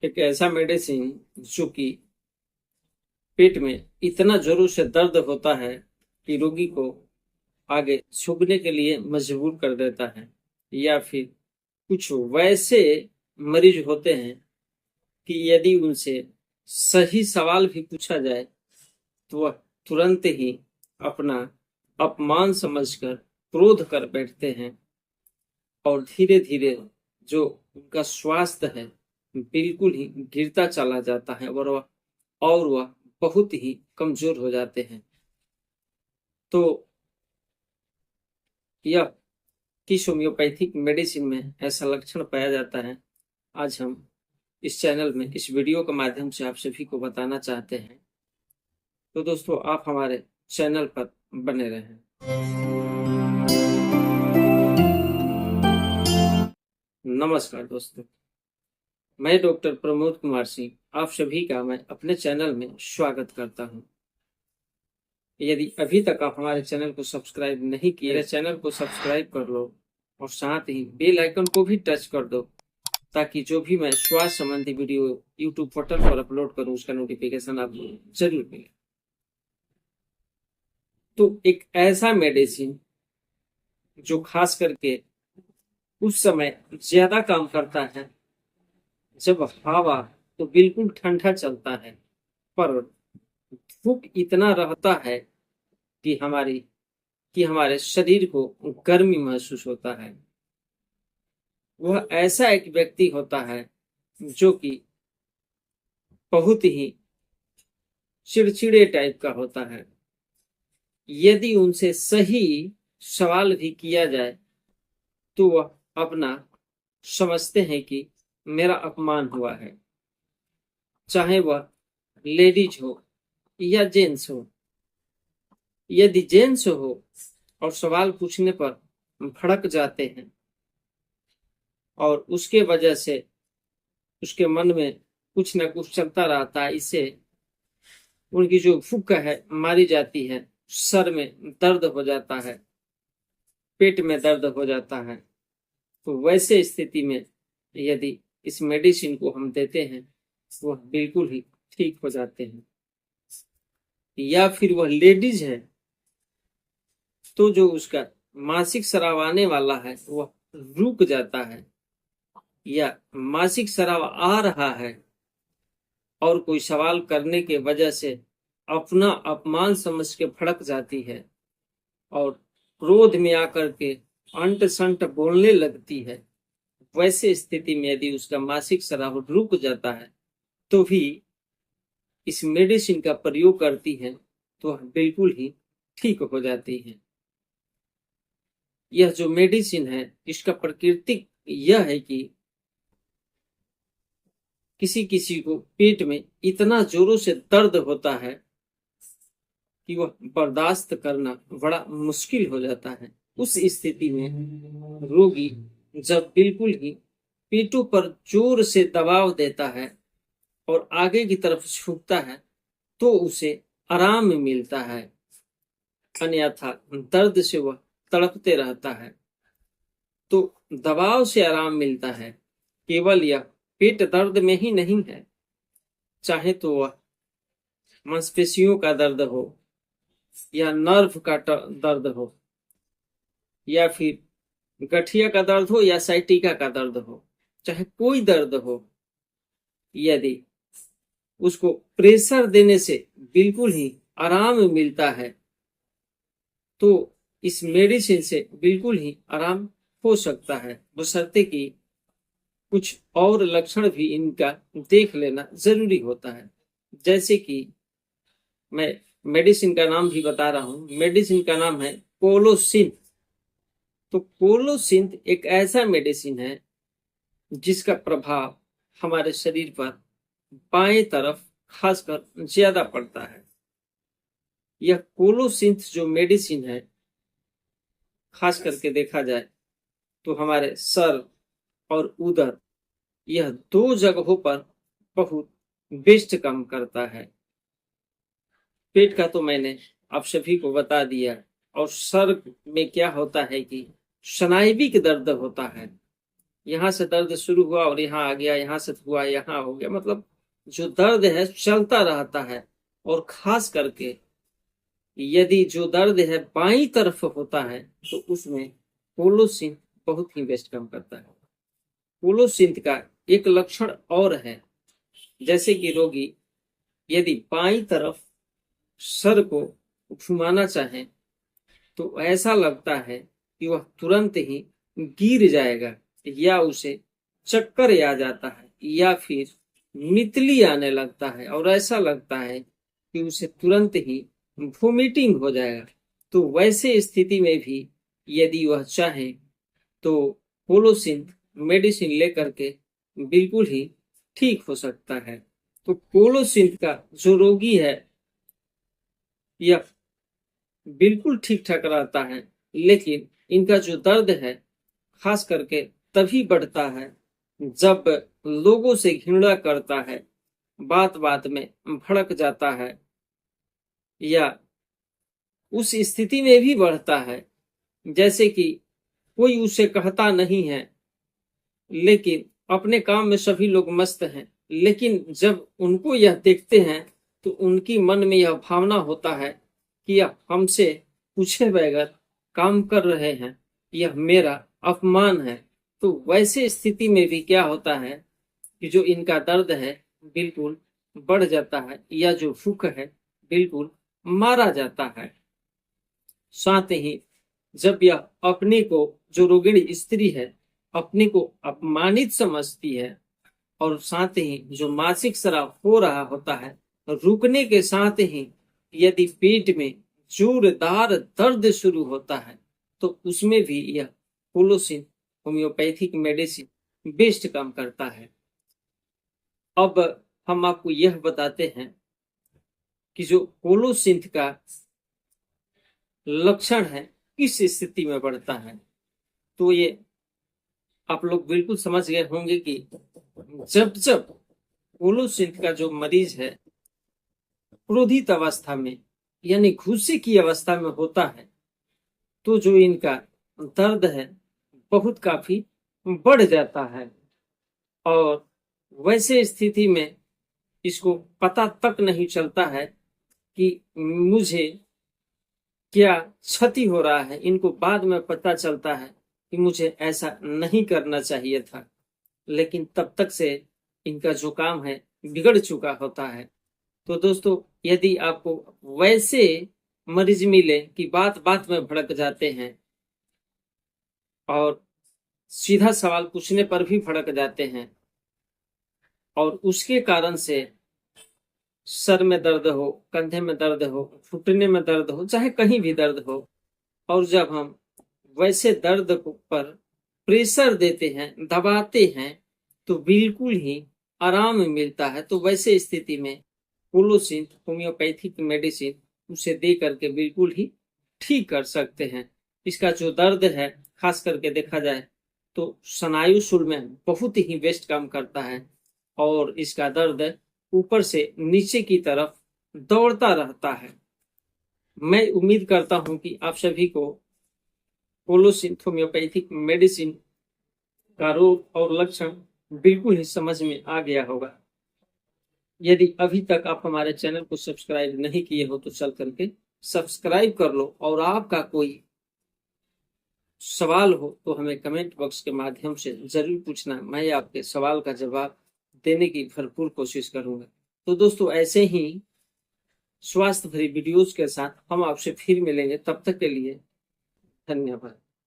एक ऐसा मेडिसिन जो कि पेट में इतना जोरों से दर्द होता है कि रोगी को आगे झुकने के लिए मजबूर कर देता है। या फिर कुछ वैसे मरीज होते हैं कि यदि उनसे सही सवाल भी पूछा जाए तो वह तुरंत ही अपना अपमान समझकर क्रोध कर बैठते हैं और धीरे धीरे जो उनका स्वास्थ्य है बिल्कुल ही गिरता चला जाता है और वह बहुत ही कमजोर हो जाते हैं। तो यह किस होम्योपैथिक मेडिसिन में ऐसा लक्षण पाया जाता है, आज हम इस चैनल में इस वीडियो के माध्यम से आप सभी को बताना चाहते हैं। तो दोस्तों, आप हमारे चैनल पर बने रहें। नमस्कार दोस्तों, मैं डॉक्टर प्रमोद कुमार सिंह आप सभी का मैं अपने चैनल में स्वागत करता हूं। यदि अभी तक आप हमारे चैनल को सब्सक्राइब नहीं किए, मेरे चैनल को सब्सक्राइब कर लो और साथ ही बेल आइकन को भी टच कर दो, ताकि जो भी मैं स्वास्थ्य संबंधी वीडियो यूट्यूब पोर्टल पर अपलोड करूं उसका नोटिफिकेशन आपको जरूर मिले। तो एक ऐसा मेडिसिन जो खास करके उस समय ज्यादा काम करता है जब हवा तो बिल्कुल ठंडा चलता है, पर धूप इतना रहता है कि हमारे शरीर को गर्मी महसूस होता है। वह ऐसा एक व्यक्ति होता है जो कि बहुत ही चिड़चिड़े टाइप का होता है। यदि उनसे सही सवाल भी किया जाए तो वह अपना समझते हैं कि मेरा अपमान हुआ है, चाहे वह लेडीज हो या जेंट्स हो। यदि जेंट्स हो और सवाल पूछने पर भड़क जाते हैं और उसके वजह से उसके मन में कुछ ना कुछ चलता रहता है, इससे उनकी जो फूक है मारी जाती है, सर में दर्द हो जाता है, पेट में दर्द हो जाता है। तो वैसे स्थिति में यदि इस मेडिसिन को हम देते हैं तो वह बिल्कुल ही ठीक हो जाते हैं। या फिर वह लेडीज है तो जो उसका मासिक स्राव आने वाला है वह रुक जाता है, या मासिक स्राव आ रहा है और कोई सवाल करने के वजह से अपना अपमान समझ के भड़क जाती है और क्रोध में आकर के अंट संट बोलने लगती है। वैसे स्थिति में यदि उसका मासिक स्राव रुक जाता है तो भी इस मेडिसिन का प्रयोग करती है तो बिल्कुल ही ठीक हो जाती है। यह जो मेडिसिन है इसका प्रकृति यह है कि किसी किसी को पेट में इतना जोरों से दर्द होता है कि वह बर्दाश्त करना बड़ा मुश्किल हो जाता है। उस स्थिति में रोगी जब बिल्कुल ही पेटों पर जोर से दबाव देता है और आगे की तरफ झुकता है तो उसे आराम मिलता है, अन्यथा दर्द से वह तड़पते रहता है। तो दबाव से आराम मिलता है। केवल यह पेट दर्द में ही नहीं है, चाहे तो वह मांसपेशियों का दर्द हो या नर्व का दर्द हो या फिर गठिया का दर्द हो या साइटिका का दर्द हो, चाहे कोई दर्द हो, यदि उसको प्रेशर देने से बिल्कुल ही आराम मिलता है तो इस मेडिसिन से बिल्कुल ही आराम हो सकता है, बशर्ते कि कुछ और लक्षण भी इनका देख लेना जरूरी होता है। जैसे कि मैं मेडिसिन का नाम भी बता रहा हूं, मेडिसिन का नाम है कोलोसिंथ। तो कोलोसिंथ एक ऐसा मेडिसिन है जिसका प्रभाव हमारे शरीर पर बाएं तरफ खासकर ज्यादा पड़ता है। यह कोलोसिंथ जो मेडिसिन है खास करके देखा जाए तो हमारे सर और उदर यह दो जगहों पर बहुत बेस्ट काम करता है। पेट का तो मैंने आप सभी को बता दिया, और सर में क्या होता है कि स्नायुविक दर्द होता है। यहाँ से दर्द शुरू हुआ और यहाँ आ गया, यहाँ से हुआ यहाँ हो गया, मतलब जो दर्द है चलता रहता है। और खास करके यदि जो दर्द है बाईं तरफ होता है तो उसमें पोलोसिंथ बहुत ही बेस्ट काम करता है। पोलोसिंथ का एक लक्षण और है, जैसे कि रोगी यदि बाईं तरफ सर को घुमाना चाहे तो ऐसा लगता है कि वह तुरंत ही गिर जाएगा, या उसे चक्कर आ जाता है, या फिर मितली आने लगता है, और ऐसा लगता है कि उसे तुरंत ही वोमिटिंग हो जाएगा। तो वैसे स्थिति में भी यदि वह चाहे तो पोलोसिंथ मेडिसिन लेकर के बिल्कुल ही ठीक हो सकता है। तो पोलोसिंथ का जो रोगी है यह बिल्कुल ठीक ठाक रहता है, लेकिन इनका जो दर्द है खास करके तभी बढ़ता है जब लोगों से घृणा करता है, बात बात में भड़क जाता है, या उस स्थिति में भी बढ़ता है जैसे कि कोई उसे कहता नहीं है, लेकिन अपने काम में सभी लोग मस्त हैं, लेकिन जब उनको यह देखते हैं तो उनकी मन में यह भावना होता है कि यह हमसे पूछे बगैर काम कर रहे हैं, यह मेरा अपमान है। तो वैसे स्थिति में भी क्या होता है कि जो इनका दर्द है बिल्कुल बढ़ जाता है, या जो भूख है बिल्कुल मारा जाता है। साथ ही जब यह अपने को, जो रोगिणी स्त्री है, अपने को अपमानित समझती है, और साथ ही जो मासिक स्राव हो रहा होता है रुकने के साथ ही यदि पेट में जोरदार दर्द शुरू होता है तो उसमें भी यह पोलोसिंथ होम्योपैथिक मेडिसिन बेस्ट काम करता है। अब हम आपको यह बताते हैं कि जो पोलोसिंथ का लक्षण है किस स्थिति में बढ़ता है। तो ये आप लोग बिल्कुल समझ गए होंगे कि जब जब पोलोसिंथ का जो मरीज है क्रोधित अवस्था में यानी गुस्से की अवस्था में होता है तो जो इनका दर्द है बहुत काफी बढ़ जाता है, और वैसे स्थिति में इसको पता तक नहीं चलता है कि मुझे क्या क्षति हो रहा है। इनको बाद में पता चलता है कि मुझे ऐसा नहीं करना चाहिए था, लेकिन तब तक से इनका जो काम है बिगड़ चुका होता है। तो दोस्तों, यदि आपको वैसे मरीज मिले कि बात बात में भड़क जाते हैं और सीधा सवाल पूछने पर भी भड़क जाते हैं, और उसके कारण से सर में दर्द हो, कंधे में दर्द हो, घुटने में दर्द हो, चाहे कहीं भी दर्द हो, और जब हम वैसे दर्द पर प्रेशर देते हैं, दबाते हैं, तो बिल्कुल ही आराम मिलता है। तो वैसे स्थिति में पोलोसिंथ होम्योपैथिक मेडिसिन उसे दे करके बिल्कुल ही ठीक कर सकते हैं। इसका जो दर्द है खास करके देखा जाए तो स्नायु शूल में बहुत ही बेस्ट काम करता है, और इसका दर्द ऊपर से नीचे की तरफ दौड़ता रहता है। मैं उम्मीद करता हूं कि आप सभी को पोलोसिंथ होम्योपैथिक मेडिसिन का रोग और लक्षण बिल्कुल ही समझ में आ गया होगा। यदि अभी तक आप हमारे चैनल को सब्सक्राइब नहीं किए हो तो चल करके सब्सक्राइब कर लो, और आपका कोई सवाल हो तो हमें कमेंट बॉक्स के माध्यम से जरूर पूछना, मैं आपके सवाल का जवाब देने की भरपूर कोशिश करूंगा। तो दोस्तों, ऐसे ही स्वास्थ्य भरी वीडियोस के साथ हम आपसे फिर मिलेंगे, तब तक के लिए धन्यवाद।